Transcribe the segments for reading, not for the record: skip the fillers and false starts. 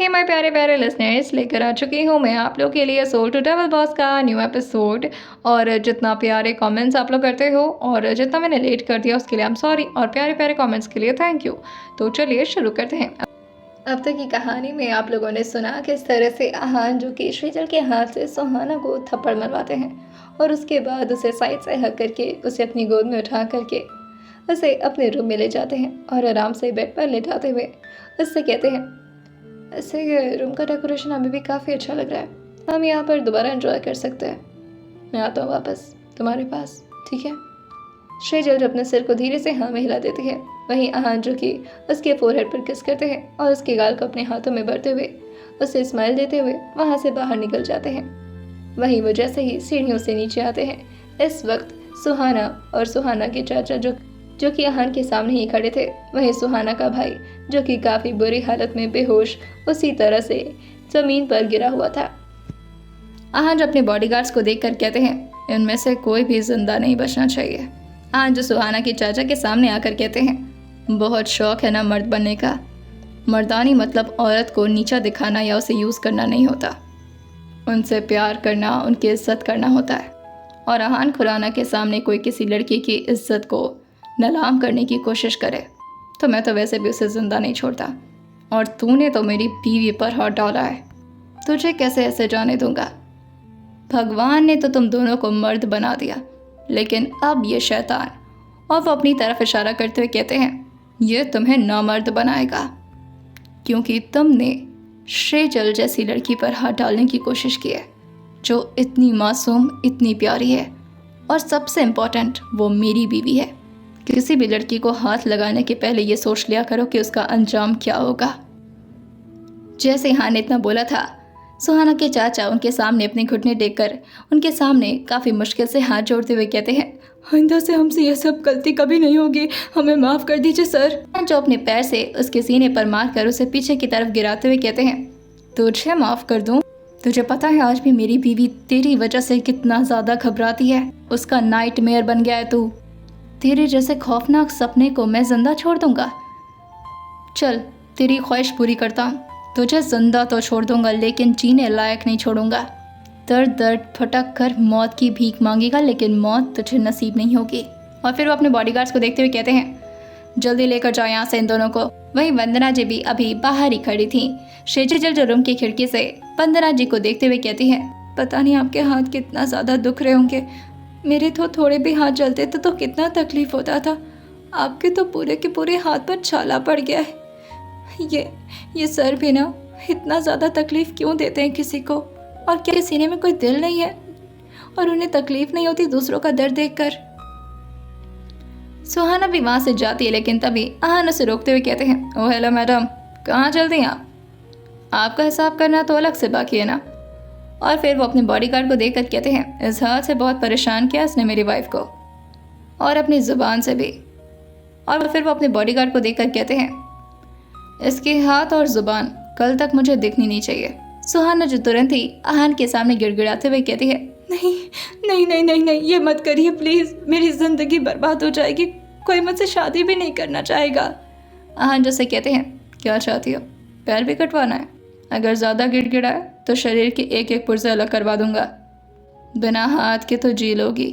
Hey my प्यारे प्यारे listeners, लेकर आ चुकी हूँ मैं आप लोग के लिए सोल टू डबल बॉस का न्यू एपिसोड। और जितना प्यारे कमेंट्स आप लोग करते हो और जितना मैंने लेट कर दिया उसके लिए आई एम सॉरी, और प्यारे प्यारे कमेंट्स के लिए थैंक यू। तो चलिए शुरू करते हैं। अब तक की कहानी में आप लोगों ने सुना किस तरह से आहान जो कि श्रीजल के हाथ से सुहाना को थप्पड़ मरवाते हैं और उसके बाद उसे साइड से हक करके उसे अपनी गोद में उठा करके उसे अपने रूम में ले जाते हैं और आराम से बेड पर लेटाते हुए उससे कहते हैं, ऐसे ये रूम का डेकोरेशन अभी भी काफ़ी अच्छा लग रहा है, हम यहाँ पर दोबारा एंजॉय कर सकते हैं। मैं आता हूँ वापस तुम्हारे पास, ठीक है। श्रीजल अपने सिर को धीरे से हाँ में हिला देती है। वहीं आहान जो कि उसके फोरहेड पर किस करते हैं और उसके गाल को अपने हाथों में भरते हुए उसे स्माइल देते हुए वहाँ से बाहर निकल जाते हैं। वहीं वो जैसे ही सीढ़ियों से नीचे आते हैं, इस वक्त सुहाना और सुहाना के चाचा जो कि आहान के सामने ही खड़े थे, वहीं सुहाना का भाई जो कि काफ़ी बुरी हालत में बेहोश उसी तरह से ज़मीन पर गिरा हुआ था। आहान जो अपने बॉडीगार्ड्स को देखकर कहते हैं, इनमें से कोई भी जिंदा नहीं बचना चाहिए। आहान जो सुहाना के चाचा के सामने आकर कहते हैं, बहुत शौक है ना मर्द बनने का। मर्दानी मतलब औरत को नीचा दिखाना या उसे यूज़ करना नहीं होता, उनसे प्यार करना, उनकी इज्जत करना होता है। और आहान खुराना के सामने कोई किसी लड़की की इज्जत को नीलाम करने की कोशिश करे तो मैं तो वैसे भी उसे ज़िंदा नहीं छोड़ता। और तूने तो मेरी बीवी पर हाथ डाला है, तुझे कैसे ऐसे जाने दूंगा। भगवान ने तो तुम दोनों को मर्द बना दिया, लेकिन अब ये शैतान, और वो अपनी तरफ इशारा करते हुए कहते हैं, ये तुम्हें नामर्द बनाएगा क्योंकि तुमने श्रीजल जैसी लड़की पर हाथ डालने की कोशिश की है जो इतनी मासूम, इतनी प्यारी है, और सबसे इम्पोर्टेंट वो मेरी बीवी है। किसी भी लड़की को हाथ लगाने के पहले ये सोच लिया करो कि उसका अंजाम क्या होगा। जैसे आहान ने इतना बोला था, सुहाना के चाचा उनके सामने अपने घुटने टेक कर उनके सामने काफ़ी मुश्किल से हाथ जोड़ते हुए कहते हैं, आइंदा से हमसे यह सब गलती कभी नहीं होगी, हमें माफ़ कर दीजिए सर। जो अपने पैर से उसके सीने पर मारकर उसे पीछे की तरफ गिराते हुए कहते हैं, तुझे माफ़ कर दूँ? तुझे पता है आज भी मेरी बीवी तेरी वजह से कितना ज़्यादा घबराती है, उसका नाइटमेयर बन गया है तू। तेरे जैसे खौफनाक सपने को मैं जिंदा छोड़ दूंगा? चल तेरी ख्वाहिश पूरी करता हूँ, तुझे जिंदा तो छोड़ दूंगा लेकिन जीने लायक नहीं छोड़ूंगा। दर्द दर्द फटक कर मौत की भीख मांगेगा लेकिन मौत तुझे नसीब नहीं होगी। और फिर वो अपने बॉडीगार्ड्स को देखते हुए कहते हैं, जल्दी लेकर जाओ यहाँ से इन दोनों को। वहीं वंदना जी भी अभी बाहर ही खड़ी थी। श्रीजल जो रूम की खिड़की से वंदना जी को देखते हुए कहती है, पता नहीं आपके हाथ कितना ज़्यादा दुख रहे होंगे, मेरे तो थोड़े भी हाथ जलते थे तो कितना तकलीफ होता था, आपके तो पूरे के पूरे हाथ पर छाला पड़ गया है। ये सर भी ना इतना ज़्यादा तकलीफ क्यों देते हैं किसी को, और क्या सीने में कोई दिल नहीं है और उन्हें तकलीफ नहीं होती दूसरों का दर्द देखकर। सुहाना भी वहाँ से जाती है लेकिन तभी आहान उसे रोकते हुए कहते हैं, ओ हेलो मैडम, कहाँ चलती हैं आप? आपका हिसाब करना तो अलग से बाकी है ना। और फिर वो अपने बॉडीगार्ड को देखकर कहते हैं, इस हाथ से बहुत परेशान किया इसने मेरी वाइफ को, और अपनी ज़ुबान से भी। और फिर वो अपने बॉडीगार्ड को देखकर कहते हैं, इसके हाथ और ज़ुबान कल तक मुझे दिखनी नहीं चाहिए। सुहाना जो तुरंत ही आहान के सामने गिड़गिड़ाते हुए कहती है, नहीं नहीं नहीं नहीं नहीं, ये मत करिए प्लीज़, मेरी ज़िंदगी बर्बाद हो जाएगी, कोई मुझसे शादी भी नहीं करना चाहेगा। आहान जैसे कहते हैं, क्या चाहती हो, पैर भी कटवाना है? अगर ज़्यादा गिड़गिड़ा है तो शरीर के एक एक पुर्जे अलग करवा दूंगा। बिना हाथ के तो जी लोगी,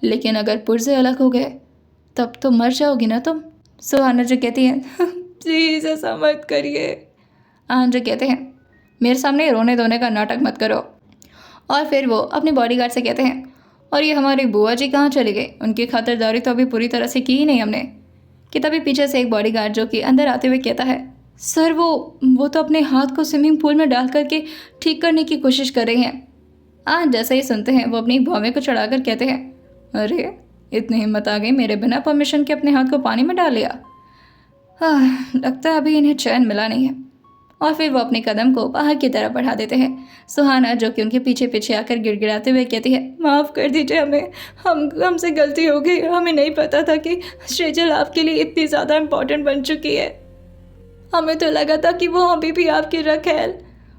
लेकिन अगर पुर्जे अलग हो गए तब तो मर जाओगी ना तुम। सुहाना जो कहती है, प्लीज़ ऐसा मत करिए। आहान जो कहते हैं, मेरे सामने रोने धोने का नाटक मत करो। और फिर वो अपने बॉडीगार्ड से कहते हैं, और ये हमारी बुआ जी कहाँ चले गए, उनकी खातिरदारी तो अभी पूरी तरह से की ही नहीं हमने। कि तभी पीछे से एक बॉडीगार्ड जो कि अंदर आते हुए कहता है, सर वो तो अपने हाथ को स्विमिंग पूल में डाल करके ठीक करने की कोशिश कर रही हैं। आज जैसे ही सुनते हैं वो अपनी भौवें को चढ़ाकर कहते हैं, अरे इतनी हिम्मत आ गई, मेरे बिना परमिशन के अपने हाथ को पानी में डाल लिया। लगता है अभी इन्हें चैन मिला नहीं है। और फिर वो अपने कदम को बाहर की तरफ बढ़ा देते हैं। सुहाना जो कि उनके पीछे पीछे आकर गिड़गिड़ाते हुए कहती है, माफ़ कर दीजिए हमें, हमसे गलती हो गई, हमें नहीं पता था कि श्रीजल आपके लिए इतनी ज़्यादा इम्पोर्टेंट बन चुकी है, हमें तो लगा था कि वो अभी भी आपकी रखेल।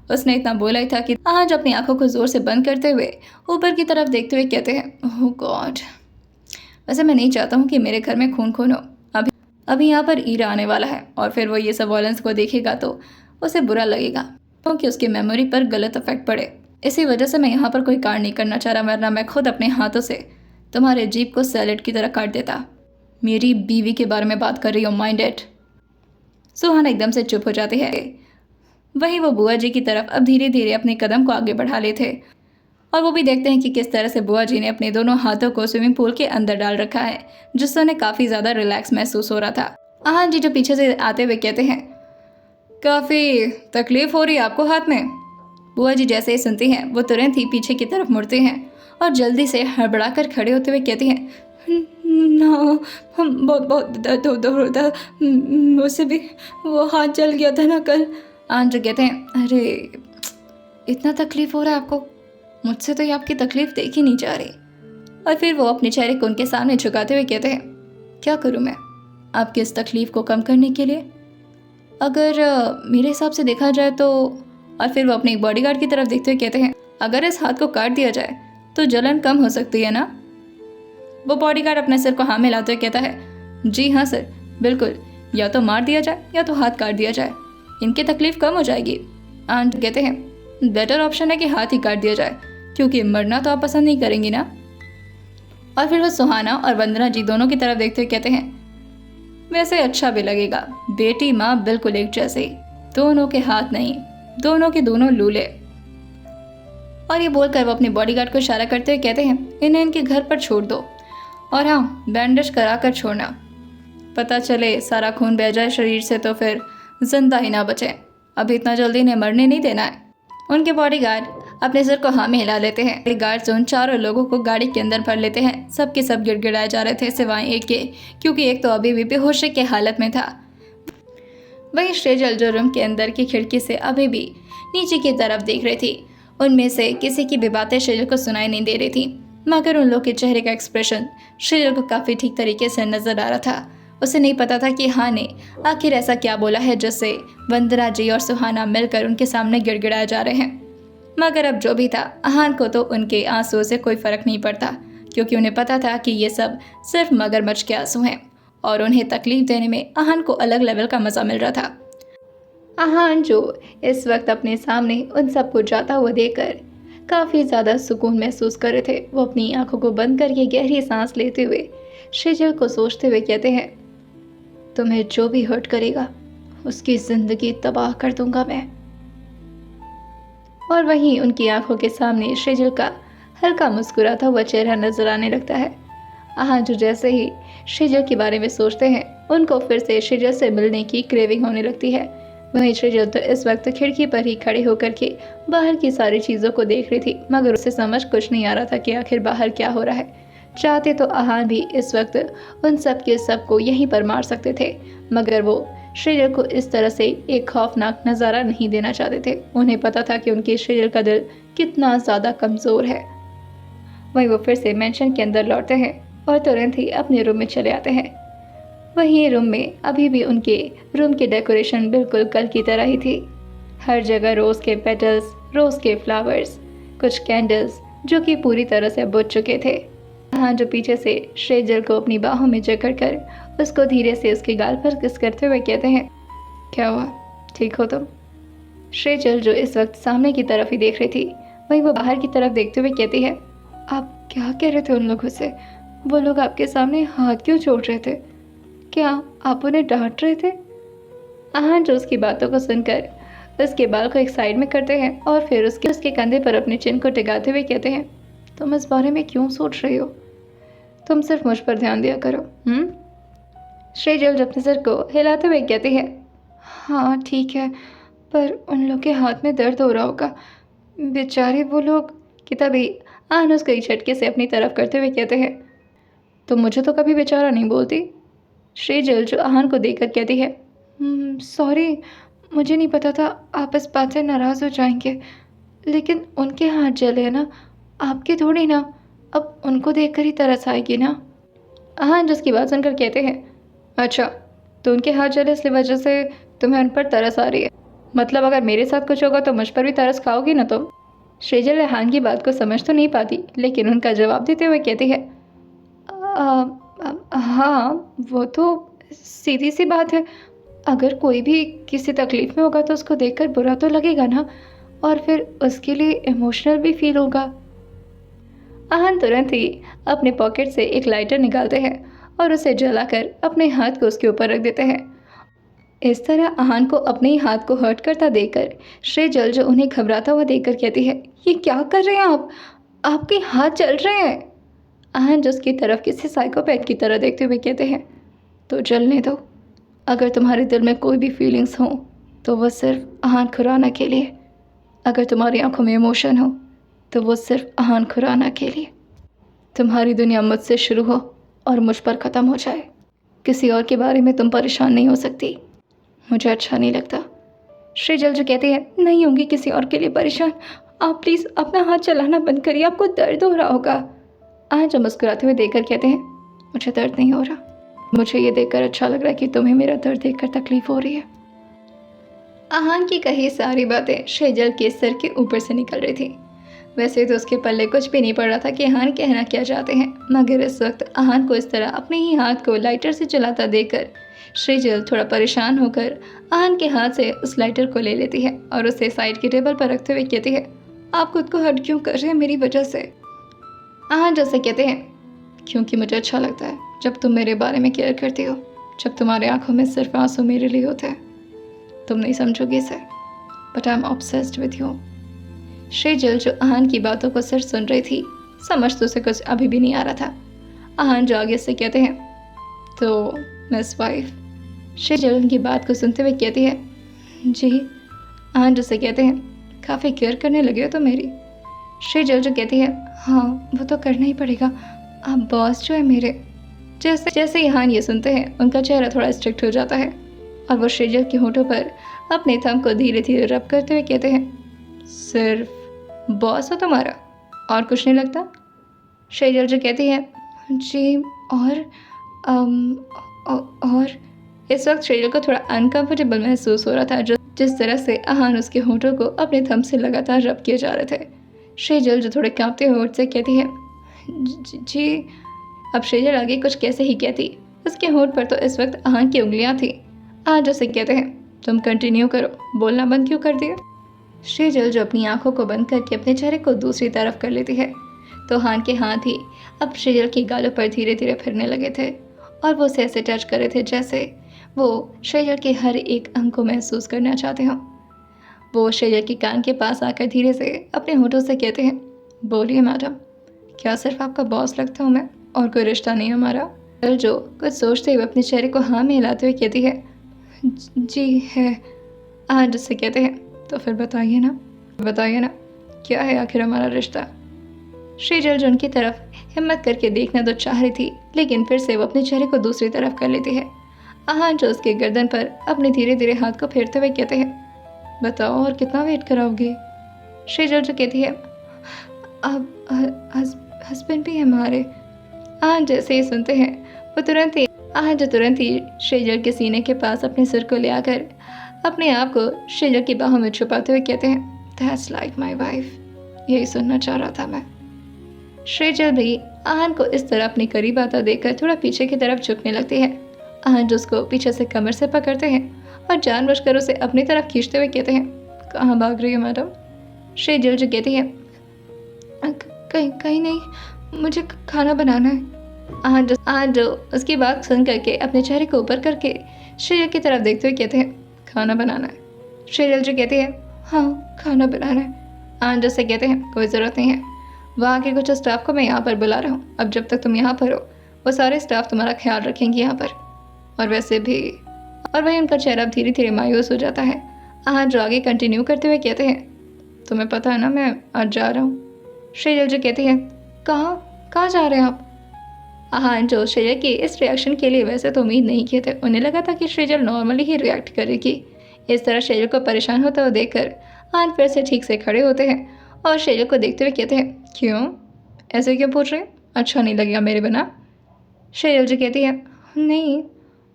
उसने इतना बोला ही था कि आज अपनी आंखों को जोर से बंद करते हुए ऊपर की तरफ देखते हुए कहते हैं, ओह गॉड, वैसे मैं नहीं चाहता हूँ कि मेरे घर में खून खून हो। अभी यहाँ पर ईरा आने वाला है और फिर वो ये सब वॉयलेंस को देखेगा तो उसे बुरा लगेगा। क्योंकि उसकी मेमोरी पर गलत इफेक्ट पड़े। इसी वजह से मैं यहाँ पर कोई कांड नहीं करना चाह रहा, वरना मैं खुद अपने हाथों से तुम्हारे जीभ को सैलेड की तरह काट देता। मेरी बीवी के बारे में बात कर रही हो, माइंड इट। सुहाना एकदम से चुप हो जाती है। वहीं वो बुआ जी की तरफ अब धीरे धीरे अपने कदम को आगे बढ़ा लेते और वो भी देखते हैं कि किस तरह से बुआ जी ने अपने दोनों हाथों को स्विमिंग पूल के अंदर डाल रखा है, जिससे उन्हें काफ़ी ज़्यादा रिलैक्स महसूस हो रहा था। आहान जी जो पीछे से आते हुए कहते हैं, काफ़ी तकलीफ हो रही है आपको हाथ में। बुआ जी जैसे ही सुनती हैं वो तुरंत ही पीछे की तरफ मुड़ते हैं और जल्दी से हड़बड़ा कर खड़े होते हुए कहती हैं, ना, हम बहुत दर्द हो रहा था, मुझसे भी वो हाथ जल गया था ना कल। आहान जी कहते हैं, अरे इतना तकलीफ हो रहा है आपको, मुझसे तो ये आपकी तकलीफ देखी नहीं जा रही। और फिर वो अपने चेहरे को उनके सामने झुकाते हुए कहते हैं, क्या करूँ मैं आपकी इस तकलीफ़ को कम करने के लिए? अगर मेरे हिसाब से देखा जाए तो। और फिर वो अपने एक बॉडीगार्ड की तरफ देखते हुए कहते हैं, अगर इस हाथ को काट दिया जाए तो जलन कम हो सकती है ना? वो बॉडीगार्ड अपने सिर को हाँ मिलाते हुए कहता है, जी हाँ सर, बिल्कुल, या तो मार दिया जाए या तो हाथ काट दिया जाए, इनकी तकलीफ़ कम हो जाएगी। आंट कहते हैं, बेटर ऑप्शन है कि हाथ ही काट दिया जाए, क्योंकि मरना तो आप पसंद नहीं करेंगी ना। और फिर वो सुहाना और वंदना जी दोनों की तरफ देखते हुए कहते हैं, वैसे अच्छा भी लगेगा, बेटी माँ बिल्कुल एक जैसे, दोनों के हाथ नहीं, दोनों के दोनों लूले। और ये बोलकर वो अपने बॉडीगार्ड को इशारा करते हुए कहते हैं, इन्हें इनके घर पर छोड़ दो, और हाँ, बैंडेज करा कर छोड़ना, पता चले सारा खून बह जाए शरीर से तो फिर जिंदा ही ना बचे। अभी इतना जल्दी इन्हें मरने नहीं देना है। उनके बॉडीगार्ड अपने सिर को हाँ में हिला लेते हैं। बॉडीगार्ड्स उन चारों लोगों को गाड़ी के अंदर भर लेते हैं। सबके सब गिड़गिड़ाए जा रहे थे सिवाय एक के, क्योंकि एक तो अभी भी बेहोशी के हालत में था। वहीं श्रेजल जो रूम के अंदर की खिड़की से अभी भी नीचे की तरफ देख रही थी, उनमें से किसी की भी बातें श्रेजल को सुनाई नहीं दे रही थी, मगर उन लोग के चेहरे का एक्सप्रेशन श्रेजल को काफ़ी ठीक तरीके से नजर आ रहा था। उसे नहीं पता था कि हाँ ने आखिर ऐसा क्या बोला है जिससे वंदना जी और सुहाना मिलकर उनके सामने गिड़गिड़ाए जा रहे हैं। मगर अब जो भी था, आहान को तो उनके आंसुओं से कोई फर्क नहीं पड़ता, क्योंकि उन्हें पता था कि ये सब सिर्फ मगरमच्छ के आंसू हैं और उन्हें तकलीफ देने में आहान को अलग लेवल का मज़ा मिल रहा था। आहान जो इस वक्त अपने सामने उन सबको जाता हुआ देखकर काफ़ी ज़्यादा सुकून महसूस कर रहे थे, वो अपनी आंखों को बंद करके गहरी सांस लेते हुए श्रेजल को सोचते हुए कहते हैं, तुम्हें जो भी हर्ट करेगा उसकी ज़िंदगी तबाह कर दूंगा मैं। और वहीं उनकी आंखों के सामने श्रेजल का हल्का मुस्कुराता हुआ चेहरा नजर आने लगता है। आहान जो जैसे ही श्रेजल के बारे में सोचते हैं, उनको फिर से श्रेजल से मिलने की क्रेविंग होने लगती है। वहीं श्रेजल तो इस वक्त खिड़की पर ही खड़े होकर के बाहर की सारी चीज़ों को देख रही थी, मगर उसे समझ कुछ नहीं आ रहा था कि आखिर बाहर क्या हो रहा है। चाहते तो आहान भी इस वक्त उन सब के सबको यहीं पर मार सकते थे, मगर वो श्रेजल को इस तरह से एक खौफनाक नज़ारा नहीं देना चाहते थे। उन्हें पता था कि उनके श्रेजल का दिल कितना ज़्यादा कमज़ोर है। वहीं वो फिर से मेंशन के अंदर लौटते हैं और तुरंत ही अपने रूम में चले आते हैं। वहीं रूम में अभी भी उनके रूम की डेकोरेशन बिल्कुल कल की तरह ही थी। हर जगह रोज़ के पेटल्स, रोज़ के फ्लावर्स, कुछ कैंडल्स जो कि पूरी तरह से बुझ चुके थे। हाँ, जो पीछे से श्रेजल को अपनी बाहों में जकड़ कर उसको धीरे से उसके गाल पर किस करते हुए कहते हैं, क्या हुआ, ठीक हो तुम? श्रेजल जो इस वक्त सामने की तरफ ही देख रही थी, वहीं वो बाहर की तरफ देखते हुए कहती है, आप क्या कह रहे थे उन लोगों से? वो लोग आपके सामने हाथ क्यों जोड़ रहे थे? क्या आप उन्हें डांट रहे थे? आहान जो उसकी बातों को सुनकर उसके बाल को एक साइड में करते हैं और फिर उसके कंधे पर अपने चिन को टिकाते हुए कहते हैं, तुम इस बारे में क्यों सोच रही हो? तुम सिर्फ मुझ पर ध्यान दिया करो। श्रेजल अपने सिर को हिलाते हुए कहती है, हाँ ठीक है, पर उन लोग के हाथ में दर्द हो रहा होगा, बेचारे वो लोग। कि तभी आहान उसको एक झटके से अपनी तरफ करते हुए कहते हैं, तुम मुझे तो कभी बेचारा नहीं बोलती। श्रेजल जो आहान को देखकर कहती है, सॉरी, मुझे नहीं पता था आप इस बात से नाराज़ हो जाएंगे, लेकिन उनके हाथ जले हैं ना, आपके थोड़ी ना, अब उनको देखकर ही तरस आएगी ना। आहान जिसकी बात सुनकर कहते हैं, अच्छा तो उनके हाथ जले इसलिए वजह से तुम्हें उन पर तरस आ रही है, मतलब अगर मेरे साथ कुछ होगा तो मुझ पर भी तरस खाओगी ना तुम? श्रेजल आहान की बात को समझ तो नहीं पाती, लेकिन उनका जवाब देते हुए कहती है, हाँ वो तो सीधी सी बात है, अगर कोई भी किसी तकलीफ़ में होगा तो उसको देखकर बुरा तो लगेगा ना, और फिर उसके लिए इमोशनल भी फील होगा। आहन तुरंत ही अपने पॉकेट से एक लाइटर निकालते हैं और उसे जलाकर अपने हाथ को उसके ऊपर रख देते हैं। इस तरह आहन को अपने ही हाथ को हर्ट करता देखकर श्रीजल, जो उन्हें घबराता हुआ देखकर कहती है, ये क्या कर रहे हैं आप? आपके हाथ जल रहे हैं। आहन जो उसकी तरफ किसी साइकोपैथ की तरह देखते हुए कहते हैं, तो जलने दो। अगर तुम्हारे दिल में कोई भी फीलिंग्स हो तो वो सिर्फ आहन खुराना के लिए। अगर तुम्हारी आंखों में इमोशन हो तो वो सिर्फ आहन खुराना के लिए। तुम्हारी दुनिया मुझसे शुरू हो और मुझ पर ख़त्म हो जाए। किसी और के बारे में तुम परेशान नहीं हो सकती। मुझे अच्छा नहीं लगता। श्रीजल जो कहती है, नहीं होंगी किसी और के लिए परेशान। आप प्लीज़ अपना हाथ चलाना बंद करिए, आपको दर्द हो रहा होगा। आहन जो मुस्कुराते हुए देखकर कहते हैं, मुझे दर्द नहीं हो रहा। मुझे ये देखकर अच्छा लग रहा है कि तुम्हें मेरा दर्द देखकर तकलीफ हो रही है। आहन की कही सारी बातें श्रीजल के सर के ऊपर से निकल रही थी। वैसे तो उसके पल्ले कुछ भी नहीं पड़ रहा था कि आहन कहना क्या चाहते हैं, मगर इस वक्त आहन को इस तरह अपने ही हाथ को लाइटर से जलाता देखकर श्रीजल थोड़ा परेशान होकर आहन के हाथ से उस लाइटर को ले लेती है और उसे साइड की टेबल पर रखते हुए कहती है, आप खुद को हर्ट क्यों कर रहे हैं मेरी वजह से? आहन जैसे कहते हैं, क्योंकि मुझे अच्छा लगता है जब तुम मेरे बारे में केयर करती हो, जब तुम्हारे आंखों में सिर्फ आंसू मेरे लिए होते हैं। तुम नहीं समझोगी इसे, but I am obsessed with you. Shrijal जो आहन की बातों को सिर्फ सुन रही थी, समझ तो उसे कुछ अभी भी नहीं आ रहा था। आहन जो आगे से कहते हैं, तो मिस वाइफ। श्रीजल उनकी बात को सुनते हुए कहती है, जी। आहन जैसे कहते हैं, काफ़ी केयर करने लगे हो तो मेरी। श्रीजल जो कहती है, हाँ वो तो करना ही पड़ेगा, आप बॉस जो है मेरे। जैसे जैसे आहन ये सुनते हैं, उनका चेहरा थोड़ा स्ट्रिक्ट हो जाता है और वो श्रीजल के होठों पर अपने थंब को धीरे धीरे रब करते हुए कहते हैं, सिर्फ बॉस हो तुम्हारा और कुछ नहीं लगता? श्रीजल जो कहती है, जी और इस वक्त श्रीजल को थोड़ा अनकंफर्टेबल महसूस हो रहा था, जो जिस तरह से आहन उसके होठों को अपने थंब से लगातार रब किए जा रहे थे। श्रीजल जो थोड़े कांपते हुए होठ से कहती है, जी। अब श्रीजल आगे कुछ कैसे ही कहती, उसके होठ पर तो इस वक्त आहन की उंगलियां थी। आहन जैसे कहते हैं, तुम कंटिन्यू करो, बोलना बंद क्यों कर दिया? श्रीजल जो अपनी आंखों को बंद करके अपने चेहरे को दूसरी तरफ कर लेती है, तो आहन के हाथ ही अब श्रीजल की गालों पर धीरे धीरे फिरने लगे थे और वो उसे ऐसे टच कर रहे थे जैसे वो श्रीजल के हर एक अंग को महसूस करना चाहते हों। वो श्रीजल के कान के पास आकर धीरे से अपने होठों से कहते हैं, बोलिए मैडम, क्या सिर्फ आपका बॉस लगता हूँ मैं और कोई रिश्ता नहीं हमारा? श्रीजल जो कुछ सोचते हुए अपने चेहरे को हाँ में हिलाते हुए कहती है, जी है। आहन जिससे कहते हैं, तो फिर बताइए ना, क्या है आखिर हमारा रिश्ता? श्रीजल जो उनकी तरफ हिम्मत करके देखना तो चाह रही थी, लेकिन फिर से वो अपने चेहरे को दूसरी तरफ कर लेती है। आहन जो उसके गर्दन पर अपने धीरे धीरे हाथ को फेरते हुए कहते हैं, बताओ और कितना वेट कराओगे? श्रीजल जो कहती है, अब हस्बैंड भी है हमारे। आहन जैसे ही सुनते हैं, वो तुरंत ही श्रीजल के सीने के पास अपने सिर को ले आकर अपने आप को श्रीजल की बाहों में छुपाते हुए कहते हैं, दैट्स लाइक माई वाइफ। यही सुनना चाह रहा था मैं। श्रीजल भी आहन को इस तरह अपने करीब आता देखकर थोड़ा पीछे की तरफ झुकने लगती है। आहन जो उसको पीछे से कमर से पकड़ते हैं और जानबूझकर उसे अपनी तरफ खींचते हुए कहते हैं, कहाँ भाग रही हो मैडम? श्रीजल जो कहती है, कहीं नहीं, मुझे खाना बनाना है। आहन जो उसकी बात सुन करके अपने चेहरे को ऊपर करके श्रीजल की तरफ देखते हुए कहते हैं, खाना बनाना है? श्रीजल जो कहती है, हाँ खाना बनाना है। आहन जो से कहते हैं, कोई ज़रूरत नहीं है, वहाँ के कुछ स्टाफ को मैं यहाँ पर बुला रहा हूँ। अब जब तक तुम यहाँ पर हो, वो सारे स्टाफ तुम्हारा ख्याल रखेंगे यहाँ पर। और वैसे भी, और वही उनका चेहरा धीरे धीरे मायूस हो जाता है। आहन जो आगे कंटिन्यू करते हुए कहते हैं, तुम्हें पता है ना मैं आज जा रहा हूँ? श्रीजल जो कहती है, कहाँ जा रहे हैं आप? आहन जो श्रीजल की इस रिएक्शन के लिए वैसे तो उम्मीद नहीं किए थे। उन्हें लगा था कि श्रीजल नॉर्मली ही रिएक्ट करेगी। इस तरह श्रीजल को परेशान होता हुआ देखकर आहन फिर से ठीक से खड़े होते हैं और श्रीजल को देखते हुए कहते हैं, क्यों ऐसे क्यों पूछ रहे हैं? अच्छा नहीं लगेगा मेरे बिना? श्रीजल जो कहती है, नहीं।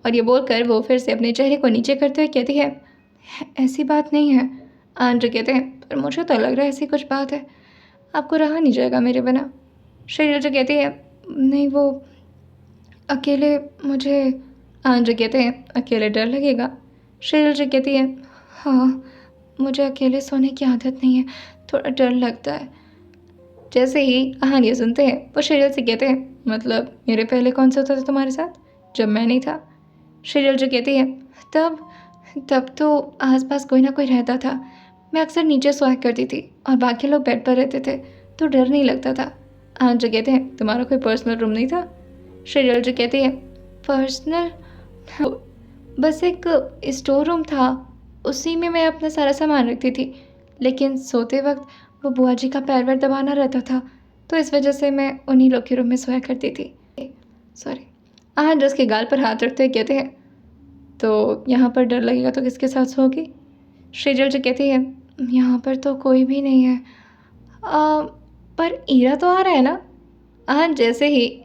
और ये बोलकर वो फिर से अपने चेहरे को नीचे करते हुए कहती है, ऐसी बात नहीं है। आहन जो कहते हैं, पर मुझे तो लग रहा है ऐसी कुछ बात है, आपको रहा नहीं जाएगा मेरे बिना। श्रीजल जो कहती है, नहीं वो अकेले मुझे। आहन जो कहते हैं, अकेले डर लगेगा? शेजल जी कहती है, हाँ मुझे अकेले सोने की आदत नहीं है, थोड़ा डर लगता है। जैसे ही अहान ये सुनते हैं वो शेजल से कहते हैं, मतलब मेरे पहले कौन सा होता था तुम्हारे साथ जब मैं नहीं था? शेजल जो कहती है, तब तब तो आसपास कोई ना कोई रहता था। मैं अक्सर नीचे सोया करती थी और बाकी लोग बेड पर रहते थे, तो डर नहीं लगता था। अहान जो कहते हैं, तुम्हारा कोई पर्सनल रूम नहीं था? शेजल जो कहती है, पर्सनल बस एक स्टोर रूम था, उसी में मैं अपना सारा सामान रखती थी। लेकिन सोते वक्त वो बुआ जी का पैर वैर दबाना रहता था, तो इस वजह से मैं उन्हीं लोग के रूम में सोया करती थी। सॉरी। आहान जो उसके गाल पर हाथ रखते हुए कहते हैं, तो यहाँ पर डर लगेगा तो किसके साथ सोगी? शेजल जो कहती है, यहाँ पर तो कोई भी नहीं है। पर ईरा तो आ रहा है ना? आहान जैसे ही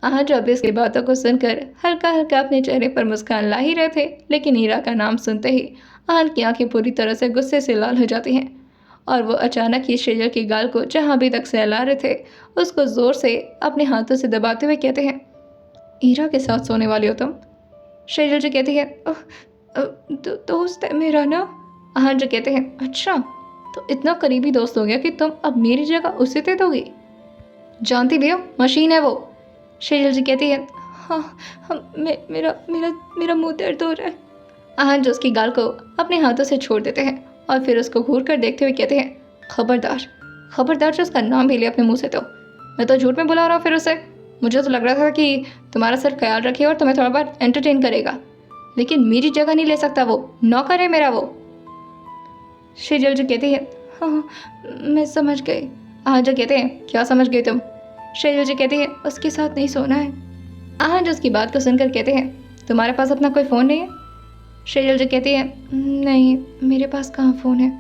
जो अभी इसकी बातों को सुनकर हल्का हल्का अपने चेहरे पर मुस्कान ला ही रहे थे, लेकिन ईरा का नाम सुनते ही आहान की आंखें पूरी तरह से गुस्से से लाल हो जाती हैं और वो अचानक ही शेजल की गाल को जहाँ अभी तक सहला रहे थे उसको ज़ोर से अपने हाथों से दबाते हुए कहते हैं, ईरा के साथ सोने वाली हो तुम? शेजल जी कहती है, दोस्त है मेरा ना। आहान जो कहते हैं, अच्छा तो इतना करीबी दोस्त हो गया कि तुम अब मेरी जगह उसे दे दोगी? जानती भी हो मशीन है वो। शेजल जी कहती है, हाँ मेरा मेरा मेरा मुंह दर्द हो रहा है। आहान जो उसकी गाल को अपने हाथों से छोड़ देते हैं और फिर उसको घूर कर देखते हुए कहते हैं, खबरदार खबरदार जो उसका नाम भी ले अपने मुंह से। तो मैं तो झूठ में बुला रहा हूँ फिर उसे। मुझे तो लग रहा था कि तुम्हारा सिर्फ ख्याल रखेगा और तुम्हें थोड़ा बहुत एंटरटेन करेगा, लेकिन मेरी जगह नहीं ले सकता, वो नौकर है मेरा वो। शेजल जो कहती है, हाँ मैं समझ गई। आहान जो कहते हैं, क्या समझ गई तुम? शेजल जी कहती है, उसके साथ नहीं सोना है। आहान जो उसकी बात को सुनकर कहते हैं, तुम्हारे पास अपना कोई फ़ोन नहीं है? शेजल जी कहती है, नहीं मेरे पास कहाँ फ़ोन है।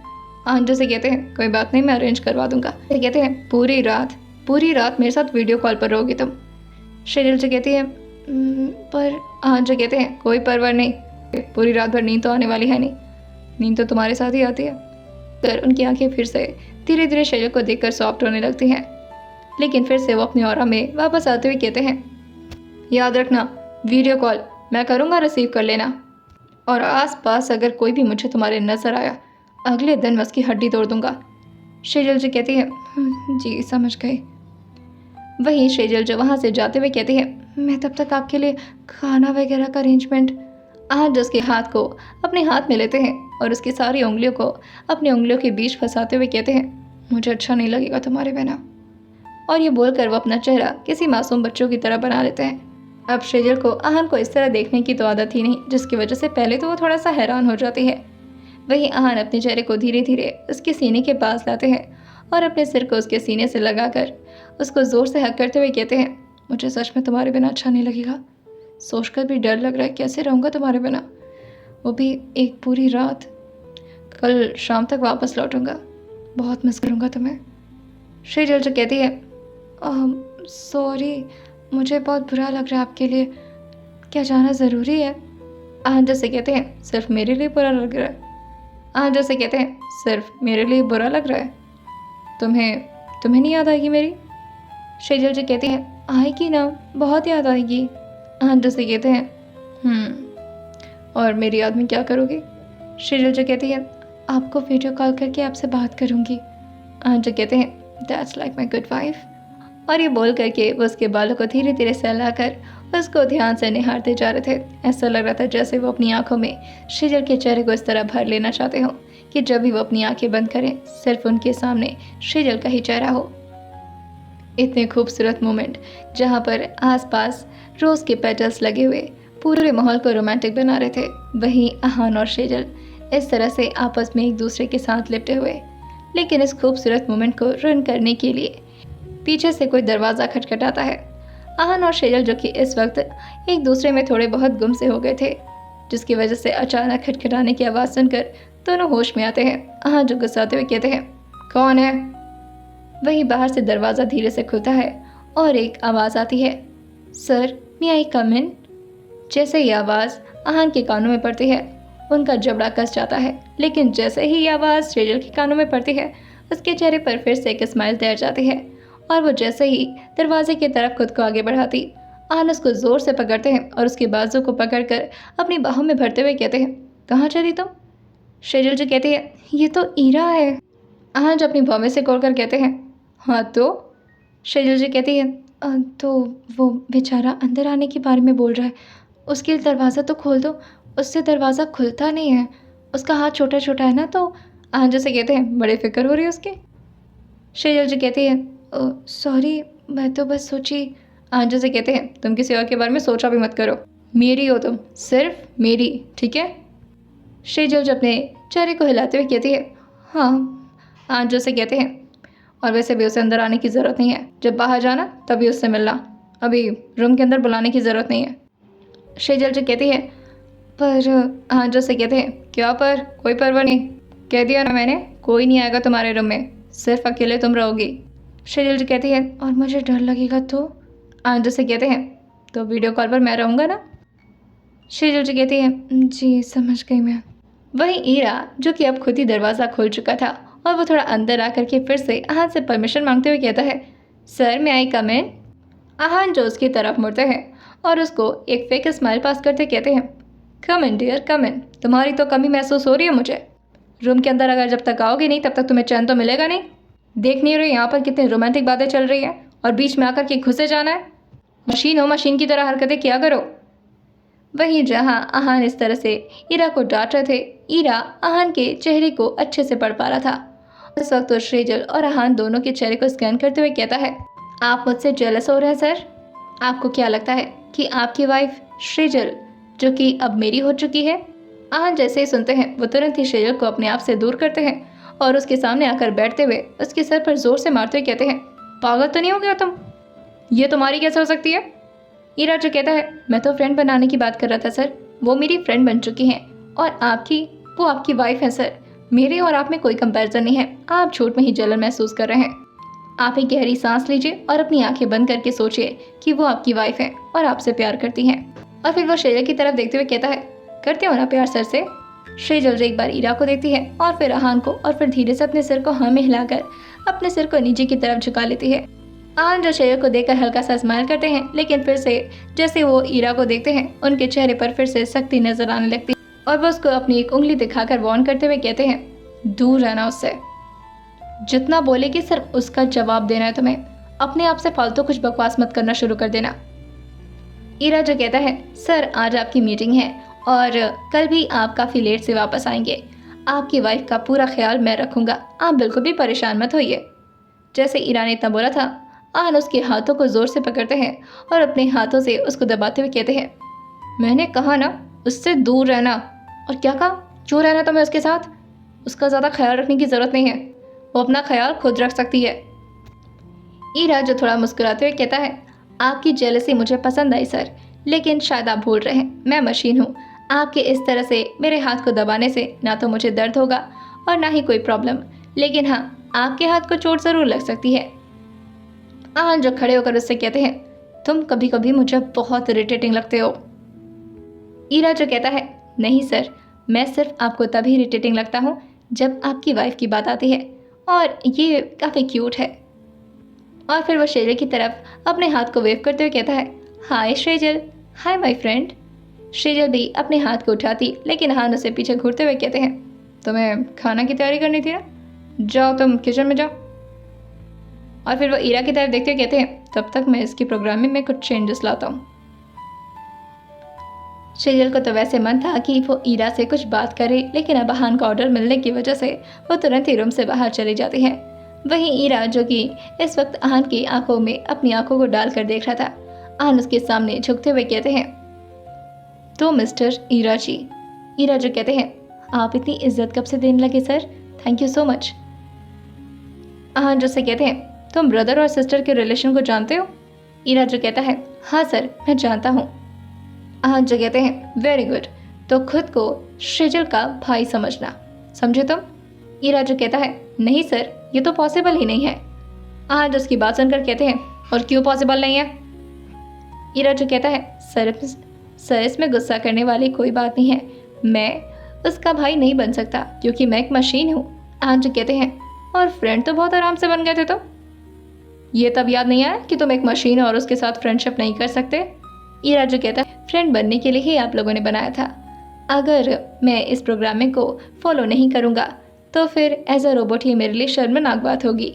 आहान जो से कहते हैं, कोई बात नहीं मैं अरेंज करवा दूंगा। फिर कहते हैं, पूरी रात मेरे साथ वीडियो कॉल पर रहोगी तुम। शेजल जी कहती है, पर आहान जो कहते हैं, कोई परवाह नहीं, पूरी रात भर नींद तो आने वाली है नहीं, नींद तो तुम्हारे साथ ही आती है। फिर उनकी आंखें फिर से धीरे धीरे शेजल को देखकर सॉफ्ट होने लगती हैं, लेकिन फिर से वो अपनी ऑरा में वापस आते हुए कहते हैं, याद रखना वीडियो कॉल मैं करूँगा, रिसीव कर लेना, और आसपास अगर कोई भी मुझे तुम्हारे नज़र आया अगले दिन मैं उसकी हड्डी तोड़ दूंगा। शेजल जी कहती है, जी समझ गए। वहीं शेजल जो वहाँ से जाते हुए कहती है, मैं तब तक आपके लिए खाना वगैरह का अरेंजमेंट। आज उसके हाथ को अपने हाथ में लेते हैं और उसकी सारी उंगलियों को अपनी उंगलियों के बीच फंसाते हुए कहते हैं, मुझे अच्छा नहीं लगेगा तुम्हारे बिना। और ये बोलकर वो अपना चेहरा किसी मासूम बच्चों की तरह बना लेते हैं। अब शेजल को आहान को इस तरह देखने की तो आदत ही नहीं, जिसकी वजह से पहले तो वो थोड़ा सा हैरान हो जाती है। वहीं आहान अपने चेहरे को धीरे धीरे उसके सीने के पास लाते हैं और अपने सिर को उसके सीने से लगाकर उसको ज़ोर से हक करते हुए कहते हैं, मुझे सच में तुम्हारे बिना अच्छा नहीं लगेगा। सोचकर भी डर लग रहा है, कैसे रहूँगा तुम्हारे बिना, वो भी एक पूरी रात। कल शाम तक वापस लौटूंगा, बहुत मिस करूँगा तुम्हें। शेजल जो कहती है, सॉरी मुझे बहुत बुरा लग रहा है आपके लिए, क्या जाना ज़रूरी है? आहान जैसे कहते हैं, सिर्फ मेरे लिए बुरा लग रहा है? आहान जैसे कहते हैं, सिर्फ मेरे लिए बुरा लग रहा है? तुम्हें नहीं याद आएगी मेरी? शेजल जी कहती है, आएगी ना, बहुत याद आएगी। आहान जैसे कहते हैं, और मेरी याद में क्या करोगी? शेजल जी कहती है, आपको वीडियो कॉल करके आपसे बात करूँगी। आहान जो कहते हैं, that's like my good wife. और ये बोल करके वो उसके बालों को धीरे धीरे सहलाकर उसको ध्यान से निहारते जा रहे थे। ऐसा लग रहा था जैसे वो अपनी आंखों में शेजल के चेहरे को इस तरह भर लेना चाहते हो कि जब भी वो अपनी आंखें बंद करें सिर्फ उनके सामने शेजल का ही चेहरा हो। इतने खूबसूरत मोमेंट जहाँ पर आसपास रोज़ के पेटल्स लगे हुए पूरे माहौल को रोमांटिक बना रहे थे, वहीं आहान और शेजल इस तरह से आपस में एक दूसरे के साथ लिपटे हुए। लेकिन इस खूबसूरत मोमेंट को रन करने के लिए पीछे से कोई दरवाज़ा खटखटाता है। आहान और शेजल जो कि इस वक्त एक दूसरे में थोड़े बहुत गुम से हो गए थे, जिसकी वजह से अचानक खटखटाने की आवाज़ सुनकर दोनों होश में आते हैं। आहान जो गुस्साते हुए कहते हैं, कौन है? वहीं बाहर से दरवाज़ा धीरे से खुलता है और एक आवाज़ आती है, सर मे आई कम इन? जैसे ही आवाज़ आहान के कानों में पड़ती है उनका जबड़ा कस जाता है, लेकिन जैसे ही आवाज़ शेजल के कानों में पड़ती है उसके चेहरे पर फिर से एक स्माइल तैर जाती है और वो जैसे ही दरवाजे की तरफ खुद को आगे बढ़ाती, आहान उसको ज़ोर से पकड़ते हैं और उसके बाजू को पकड़कर अपनी बाहों में भरते हुए कहते हैं, कहाँ चली तुम? शेजल जी कहती है, ये तो ईरा है। हाँ जो अपनी भौवें से कोड़ कर कहते हैं, हाँ तो? शेजल जी कहती है, तो वो बेचारा अंदर आने के बारे में बोल रहा है, उसके लिए दरवाज़ा तो खोल दो, उससे दरवाज़ा खुलता नहीं है, उसका हाथ छोटा छोटा है ना। तो आंजू से कहते हैं, बड़े फिक्र हो रही है उसकी। शेजल जी कहती है, सॉरी मैं तो बस सोची। आंजू से कहते हैं, तुम किसी और के बारे में सोचा भी मत करो, मेरी हो तुम, सिर्फ मेरी, ठीक है? शेजल जी अपने चेहरे को हिलाते हुए कहती है, हाँ। आंजू से कहते हैं, और वैसे भी उसे अंदर आने की ज़रूरत नहीं है, जब बाहर जाना तभी उससे मिलना, अभी रूम के अंदर बुलाने की ज़रूरत नहीं है। शेजल जी कहती है, पर आंजू से कहते हैं, क्या पर? कोई परवाह नहीं, कह दिया ना मैंने, कोई नहीं आएगा तुम्हारे रूम में, सिर्फ अकेले तुम रहोगी। शेजल जी कहती है, और मुझे डर लगेगा तो? आंजू से कहते हैं, तो वीडियो कॉल पर मैं रहूँगा ना। शेजल जी कहती है, जी समझ गई मैं। वहीं ईरा जो कि अब खुद ही दरवाज़ा खोल चुका था और वो थोड़ा अंदर आकर के फिर से आहान से परमिशन मांगते हुए कहता है, सर मैं आई कम इन? आहान जो उसकी तरफ मुड़ते हैं और उसको एक फेक स्माइल पास करते कहते हैं, कम इन डियर कम इन, तुम्हारी तो कमी महसूस हो रही है मुझे। रूम के अंदर अगर जब तक आओगे नहीं तब तक तुम्हें चैन तो मिलेगा नहीं। देख नहीं रहे यहाँ पर कितनी रोमांटिक बातें चल रही हैं और बीच में आकर के घुसे जाना है? मशीन हो, मशीन की तरह हरकतें किया करो। वहीं जहां आहान इस तरह से ईरा को डांट रहे थे, ईरा आहान के चेहरे को अच्छे से पढ़ पा रहा था। इस वक्त तो शेजल और आहान दोनों के चेहरे को स्कैन करते हुए कहता है, आप मुझसे जेलस हो रहे हैं सर? आपको क्या लगता है कि आपकी वाइफ शेजल जो कि अब मेरी हो चुकी है? आहान जैसे ही सुनते हैं वो तुरंत ही शेजल को अपने आप से दूर करते हैं और उसके सामने आकर बैठते हुए उसके सर पर जोर से मारते हुए कहते हैं, पागल तो नहीं हो गया तुम? ये तुम्हारी कैसे हो सकती है? ईरा जो कहता है, मैं तो फ्रेंड बनाने की बात कर रहा था सर, वो मेरी फ्रेंड बन चुकी हैं और वो आपकी वाइफ है सर। मेरे और आप में कोई कंपैरिजन नहीं है, आप झूठ में ही जलन महसूस कर रहे हैं। आप एक गहरी सांस लीजिए और अपनी आंखें बंद करके सोचिए कि वो आपकी वाइफ है और आपसे प्यार करती हैं। और फिर वो शेजल की तरफ देखते हुए कहता है, करते हो ना प्यार सर से? शेजल जो एक बार ईरा को देखती है और फिर आहान को और फिर धीरे से अपने सिर को हाँ में हिलाकर अपने सिर को नीचे की तरफ झुका लेती है। आहान जो शेजल को देखकर हल्का सा स्माइल करते हैं, लेकिन फिर से जैसे वो ईरा को देखते हैं उनके चेहरे पर फिर से सख्ती नजर आने लगती है और वो उसको अपनी एक उंगली दिखाकर वार्न करते हुए कहते हैं, दूर रहना उससे। जितना बोलेगी सिर्फ उसका जवाब देना है तुम्हें, अपने आप से फालतू कुछ बकवास मत करना शुरू कर देना। ईरा जो कहता है, सर आज आपकी मीटिंग है और कल भी आप काफ़ी लेट से वापस आएंगे, आपकी वाइफ का पूरा ख्याल मैं रखूँगा, आप बिल्कुल भी परेशान मत होइए। जैसे ईरा ने इतना बोला था, आहान उसके हाथों को ज़ोर से पकड़ते हैं और अपने हाथों से उसको दबाते हुए कहते हैं, मैंने कहा ना उससे दूर रहना। और क्या कहा? क्यों रहना तुम्हें उसके साथ? उसका ज़्यादा ख्याल रखने की ज़रूरत नहीं है, वो अपना ख्याल खुद रख सकती है। ईरा जो थोड़ा मुस्कुराते हुए कहता है, आपकी जेलसी मुझे पसंद आई सर, लेकिन शायद आप भूल रहे हैं मैं मशीन हूँ। आपके इस तरह से मेरे हाथ को दबाने से ना तो मुझे दर्द होगा और ना ही कोई प्रॉब्लम, लेकिन हाँ आपके हाथ को चोट ज़रूर लग सकती है। आहान जो खड़े होकर उससे कहते हैं, तुम कभी कभी मुझे बहुत इरिटेटिंग लगते हो। ईरा जो कहता है, नहीं सर, मैं सिर्फ आपको तभी इरिटेटिंग लगता हूँ जब आपकी वाइफ की बात आती है और ये काफ़ी क्यूट है। और फिर वो शेजल की तरफ अपने हाथ को वेव करते हुए कहता है, हाय शेजल, हाय माय फ्रेंड। शेजल भी अपने हाथ को उठाती, लेकिन आहान उसे पीछे घूरते हुए कहते हैं, तुम्हें खाना की तैयारी करनी थी ना, जाओ तुम किचन में जाओ। और फिर वो ईरा की तरफ देखते हुए कहते हैं, तब तक मैं इसकी प्रोग्रामिंग में कुछ चेंजेस लाता हूँ। शेजल को तो वैसे मन था कि वो ईरा से कुछ बात करे, लेकिन अब आहान का ऑर्डर मिलने की वजह से वो तुरंत ही रूम से बाहर चली जाती है। वहीं ईरा जो कि इस वक्त आहान की आंखों में अपनी आंखों को डालकर देख रहा था, आहान उसके सामने झुकते हुए कहते हैं, तो मिस्टर ईरा जी। ईरा जो कहते हैं, आप इतनी इज्जत कब से देने लगे sir, thank you so much. Ahaan जो से कहते हैं, तुम ब्रदर और सिस्टर के रिलेशन को जानते हो? ईरा जो कहता है, हाँ सर मैं जानता हूँ। आहान जो कहते हैं, वेरी गुड, तो खुद को शेजल का भाई समझना, समझे तुम? ईरा जो कहता है, नहीं सर ये तो पॉसिबल ही नहीं है। आहान जो उसकी बात सुनकर कहते हैं, और क्यों पॉसिबल नहीं है? ईरा जो कहता है, सर इसमें गुस्सा करने वाली कोई बात नहीं है, मैं उसका भाई नहीं बन सकता क्योंकि मैं एक मशीन हूँ। आहान जो कहते हैं, और फ्रेंड तो बहुत आराम से बन गए थे तो ये तब याद नहीं आया कि तुम एक मशीन हो और उसके साथ फ्रेंडशिप नहीं कर सकते? ईरा जो कहता है, फ्रेंड बनने के लिए ही आप लोगों ने बनाया था। अगर मैं इस प्रोग्रामिंग को फॉलो नहीं करूँगा तो फिर एज अ रोबोट ही मेरे लिए शर्मनाक बात होगी।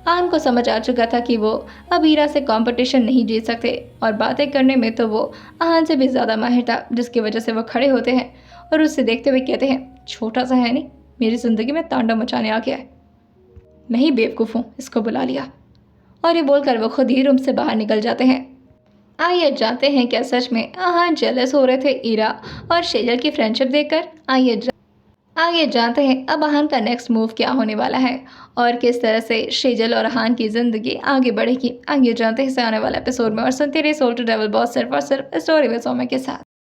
आन को समझ आ चुका था कि वो अब ईरा से कंपटीशन नहीं जीत सकते और बातें करने में तो वो आहान से भी ज़्यादा माहिर था, जिसकी वजह से वो खड़े होते हैं और उससे देखते हुए कहते हैं, छोटा सा है नहीं, मेरी ज़िंदगी में तांडव मचाने आ गया है। मैं ही बेवकूफ़ हूँ, इसको बुला लिया। और ये बोलकर वो खुद ही रूम से बाहर निकल जाते हैं। आइए जानते हैं क्या सच में आहान जेलस हो रहे थे ईरा और शेजल की फ्रेंडशिप देखकर। आइए जानते हैं अब आहान का नेक्स्ट मूव क्या होने वाला है और किस तरह से शेजल और आहान की ज़िंदगी आगे बढ़ेगी। आइए जानते हैं इसे आने वाले एपिसोड में और सुनते रहिए सोल टू डेविल बॉस सिर्फ और सिर्फ स्टोरी विद सौम्य के साथ।